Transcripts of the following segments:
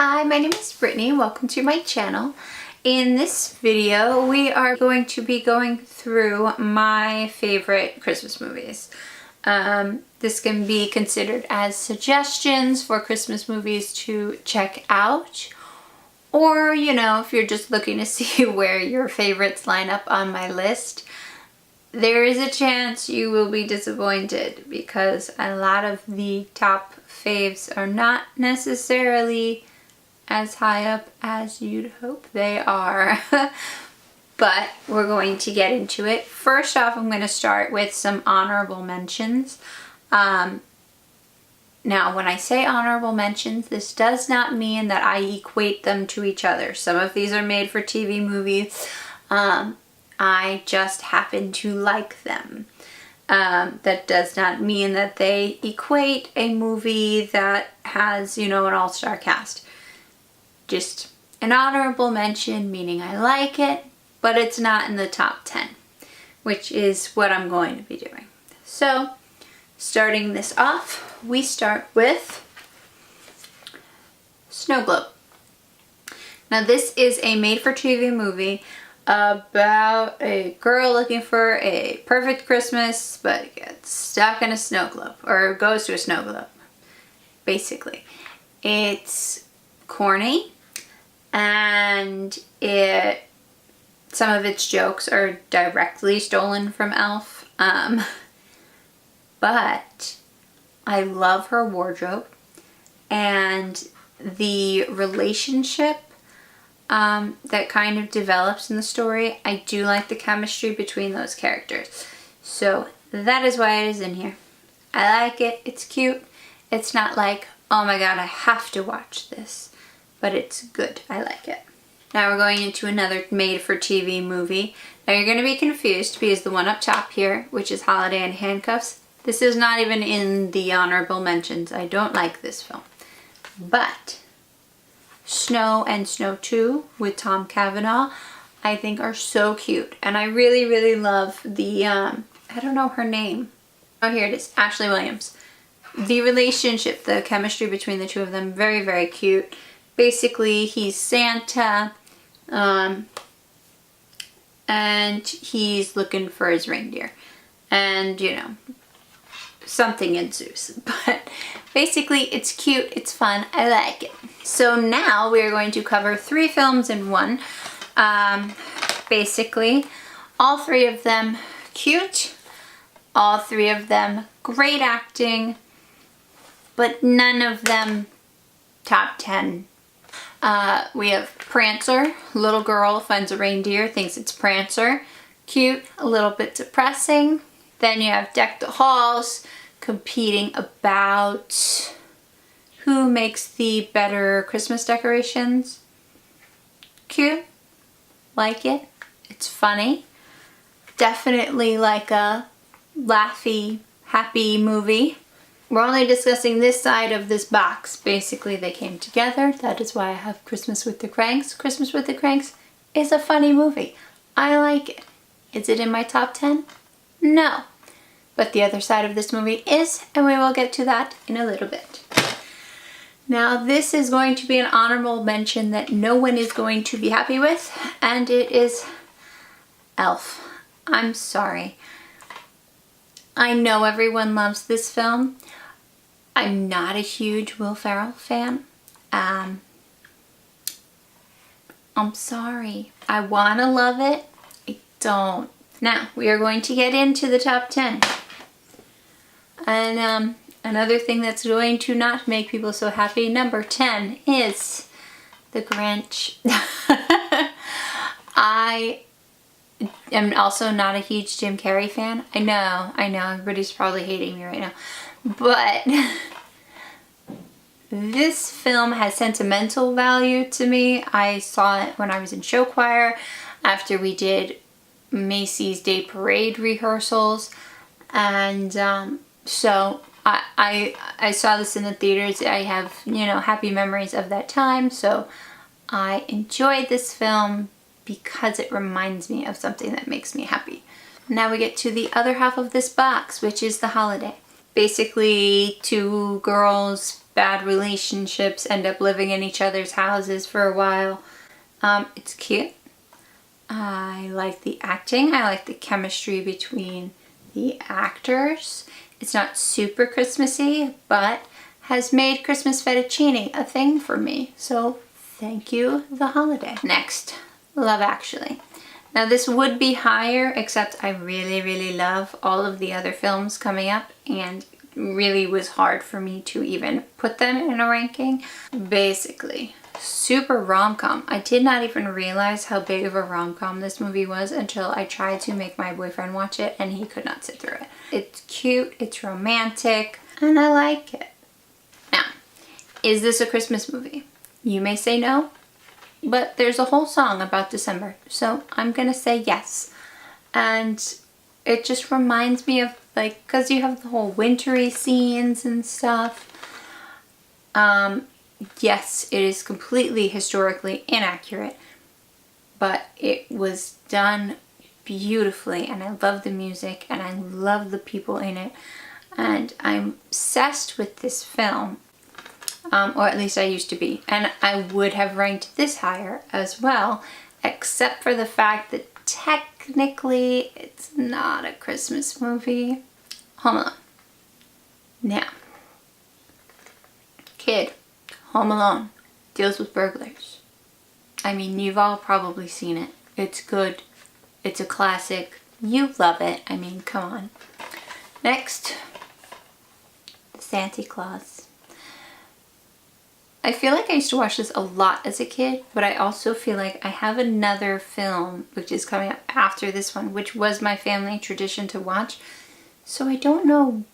Hi, my name is Brittany. Welcome to my channel. In this video, we are going to be going through my favorite Christmas movies. This can be considered as suggestions for Christmas movies to check out. Or, you know, if you're just looking to see where your favorites line up on my list, there is a chance you will be disappointed because a lot of the top faves are not necessarily as high up as you'd hope they are. But we're going to get into it. First off, I'm going to start with some honorable mentions. Now, when I say honorable mentions, this does not mean that I equate them to each other. Some of these are made for TV movies. I just happen to like them. That does not mean that they equate a movie that has, you know, an all-star cast. Just an honorable mention, meaning I like it, but it's not in the top 10, which is what I'm going to be doing. So, starting this off, we start with Snow Globe. Now, this is a made-for-TV movie about a girl looking for a perfect Christmas, but gets stuck in a snow globe, or goes to a snow globe, basically. It's corny, and some of its jokes are directly stolen from Elf, but I love her wardrobe, and the relationship that kind of develops in the story. I do like the chemistry between those characters. So that is why it is in here. I like it. It's cute. It's not like, oh my god, I have to watch this. But it's good. I like it. Now we're going into another made-for-TV movie. Now you're going to be confused because the one up top here, which is Holiday in Handcuffs, this is not even in the honorable mentions. I don't like this film. But Snow and Snow 2 with Tom Cavanaugh, I think are so cute. And I really, really love the, I don't know her name. Oh, here it is, Ashley Williams. The relationship, the chemistry between the two of them, very, very cute. Basically, he's Santa, and he's looking for his reindeer. And, you know, something ensues. But basically, it's cute, it's fun, I like it. So now we're going to cover 3 films in one. Basically, all 3 of them cute, all 3 of them great acting, but none of them top 10. We have Prancer. Little girl finds a reindeer, thinks it's Prancer. Cute, a little bit depressing. Then you have Deck the Halls, competing about who makes the better Christmas decorations. Cute. Like it. It's funny. Definitely like a laughy, happy movie. We're only discussing this side of this box. Basically, they came together. That is why I have Christmas with the Cranks. Christmas with the Cranks is a funny movie. I like it. Is it in my top 10? No. But the other side of this movie is, and we will get to that in a little bit. Now, this is going to be an honorable mention that no one is going to be happy with, and it is Elf. I'm sorry. I know everyone loves this film. I'm not a huge Will Ferrell fan. I'm sorry. I want to love it. I don't. Now, we are going to get into the top 10. And another thing that's going to not make people so happy, number 10, is The Grinch. I am also not a huge Jim Carrey fan. I know, everybody's probably hating me right now. But this film has sentimental value to me. I saw it when I was in show choir after we did Macy's Day Parade rehearsals. And so I saw this in the theaters. I have, you know, happy memories of that time. So I enjoyed this film because it reminds me of something that makes me happy. Now we get to the other half of this box, which is The Holiday. Basically, 2 girls bad relationships end up living in each other's houses for a while. It's cute. I like the acting. I like the chemistry between the actors. It's not super Christmassy, but has made Christmas fettuccine a thing for me. So thank you, the holiday. Next, Love Actually. Now this would be higher, except I really, really love all of the other films coming up, and really was hard for me to even put them in a ranking. Basically, super rom-com. I did not even realize how big of a rom-com this movie was until I tried to make my boyfriend watch it, and he could not sit through it. It's cute, it's romantic, and I like it. Now, is this a Christmas movie? You may say no, but there's a whole song about December, so I'm gonna say yes. And it just reminds me of, like, because you have the whole wintry scenes and stuff. Yes, it is completely historically inaccurate, but it was done beautifully, and I love the music, and I love the people in it, and I'm obsessed with this film. Or at least I used to be. And I would have ranked this higher as well, except for the fact that technically it's not a Christmas movie. Home Alone. Now, kid, Home Alone deals with burglars. I mean, you've all probably seen it. It's good. It's a classic. You love it. I mean, come on. Next, Santa Claus. I feel like I used to watch this a lot as a kid, but I also feel like I have another film which is coming up after this one, which was my family tradition to watch. So I don't know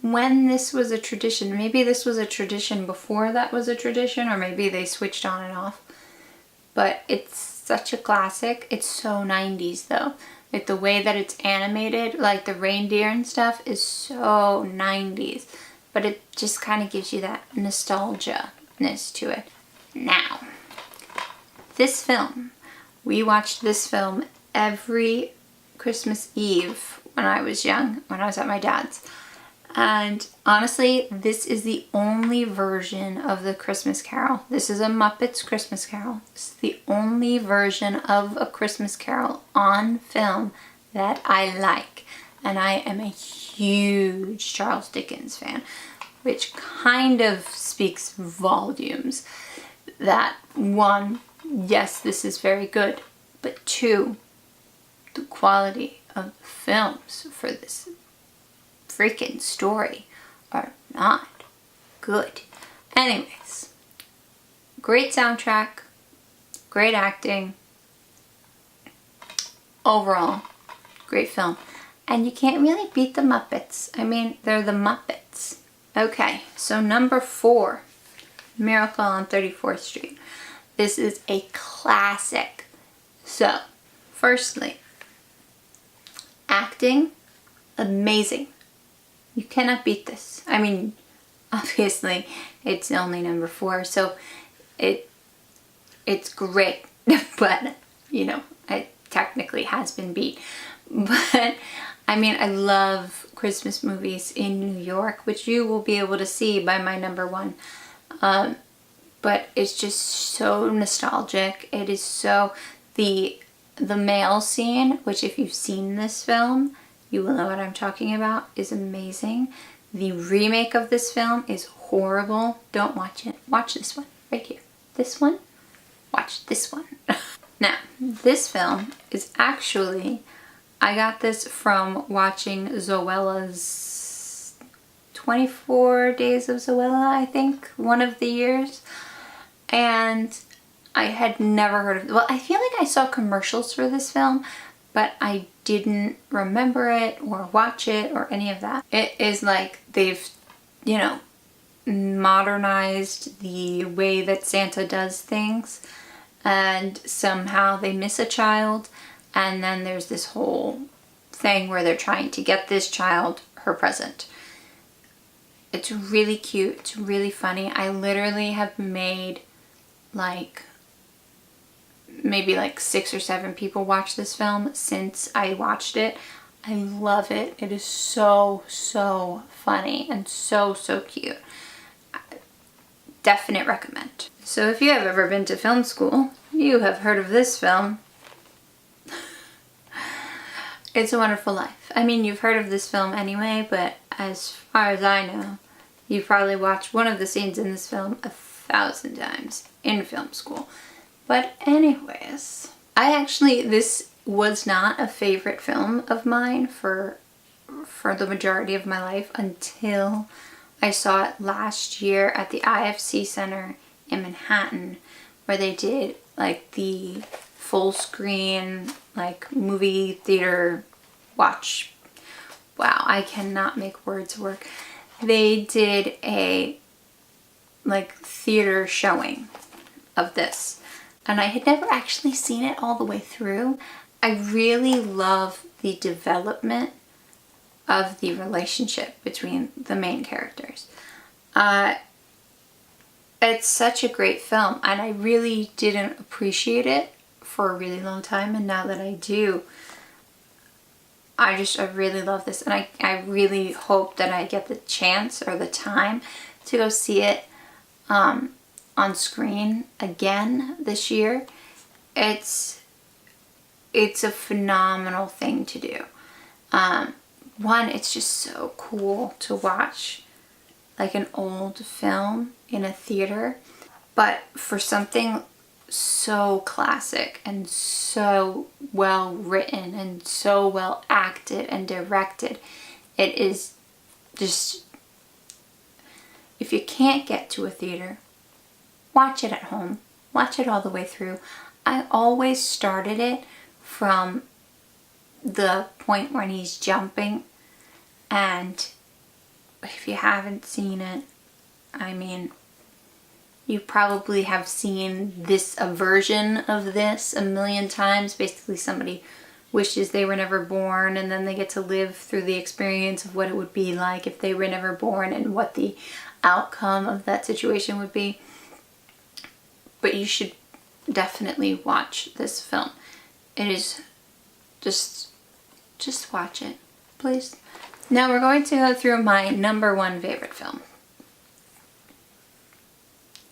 when this was a tradition. Maybe this was a tradition before that was a tradition, or maybe they switched on and off. But it's such a classic. It's so 90s though. Like the way that it's animated, like the reindeer and stuff, is so 90s. But it just kind of gives you that nostalgia to it. Now, this film, we watched this film every Christmas Eve when I was young, when I was at my dad's. And honestly, this is the only version of the Christmas Carol. This is a Muppets Christmas Carol. This is the only version of a Christmas Carol on film that I like. And I am a huge Charles Dickens fan, which kind of speaks volumes. That one, yes, this is very good, but two, the quality of the films for this freaking story are not good. Anyways, great soundtrack, great acting, overall, great film. And you can't really beat the Muppets. I mean, they're the Muppets. Okay, so number 4, Miracle on 34th Street. This is a classic. So, firstly, acting, amazing. You cannot beat this. I mean, obviously, it's only number 4, so it's great. But, you know, it technically has been beat. But, I mean, I love Christmas movies in New York, which you will be able to see by my number 1. But it's just so nostalgic. It is so, the mail scene, which if you've seen this film, you will know what I'm talking about, is amazing. The remake of this film is horrible. Don't watch it. Watch this one right here. This one. Watch this one. Now, this film is actually, I got this from watching Zoella's 24 Days of Zoella, I think, one of the years. And I had never heard of it. Well, I feel like I saw commercials for this film, but I didn't remember it or watch it or any of that. It is like they've, you know, modernized the way that Santa does things, and somehow they miss a child, and then there's this whole thing where they're trying to get this child her present. It's really cute. It's really funny. I literally have made like maybe like 6 or 7 people watch this film since I watched it. I love it. It is so, so funny and so, so cute. definite recommend. So if you have ever been to film school, you have heard of this film. It's a Wonderful Life. I mean, you've heard of this film anyway, but as far as I know, you've probably watched one of the scenes in this film 1,000 times in film school. But anyways, this was not a favorite film of mine for the majority of my life until I saw it last year at the IFC Center in Manhattan, where they did like the full screen, like movie theater watch. Wow, I cannot make words work. They did a like theater showing of this, and I had never actually seen it all the way through. I really love the development of the relationship between the main characters. It's such a great film, and I really didn't appreciate it for a really long time, and now that I do, I really love this, and I really hope that I get the chance or the time to go see it on screen again this year. It's a phenomenal thing to do. One, it's just so cool to watch like an old film in a theater, but for something so classic and so well written and so well acted and directed, it is just, if you can't get to a theater, watch it at home. Watch it all the way through. I always started it from the point when he's jumping, and if you haven't seen it, I mean, you probably have seen a version of this a million times. Basically, somebody wishes they were never born, and then they get to live through the experience of what it would be like if they were never born and what the outcome of that situation would be. But you should definitely watch this film. It is just watch it, please. Now we're going to go through my number one favorite film.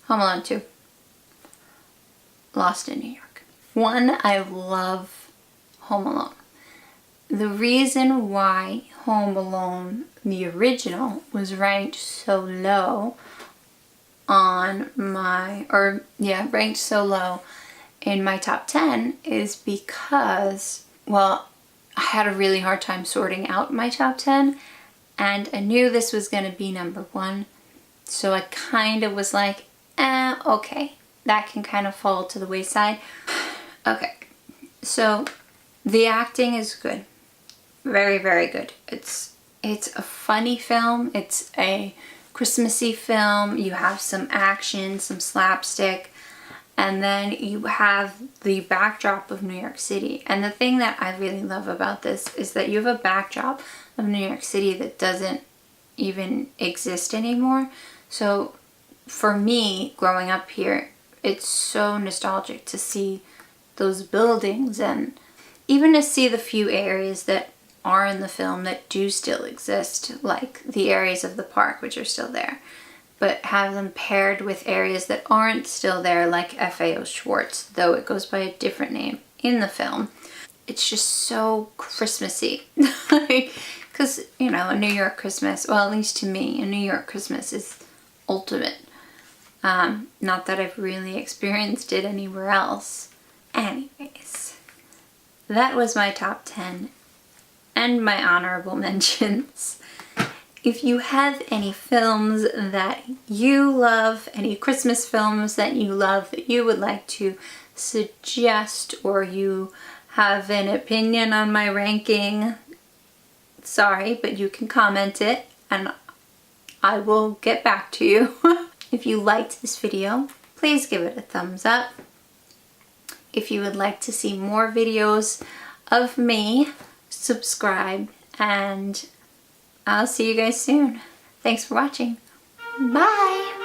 Home Alone 2. Lost in New York. One, I love Home Alone. The reason why Home Alone, the original, was ranked so low ranked so low in my top 10 is because, well, I had a really hard time sorting out my top 10, and I knew this was going to be number one, so I kind of was like, okay, that can kind of fall to the wayside. Okay, so the acting is good. Very, very good. It's a funny film. It's a Christmassy film. You have some action, some slapstick, and then you have the backdrop of New York City. And the thing that I really love about this is that you have a backdrop of New York City that doesn't even exist anymore. So for me, growing up here, it's so nostalgic to see those buildings, and even to see the few areas that are in the film that do still exist, like the areas of the park which are still there, but have them paired with areas that aren't still there, like FAO Schwartz, though it goes by a different name in the film. It's just so Christmassy. Because, you know, a New York Christmas, well, at least to me, a New York Christmas is ultimate. Not that I've really experienced it anywhere else. Anyways, that was my top 10 and my honorable mentions. If you have any films that you love, any Christmas films that you love that you would like to suggest, or you have an opinion on my ranking, sorry, but you can comment it and I will get back to you. If you liked this video, please give it a thumbs up. If you would like to see more videos of me, subscribe, and I'll see you guys soon. Thanks for watching. Bye!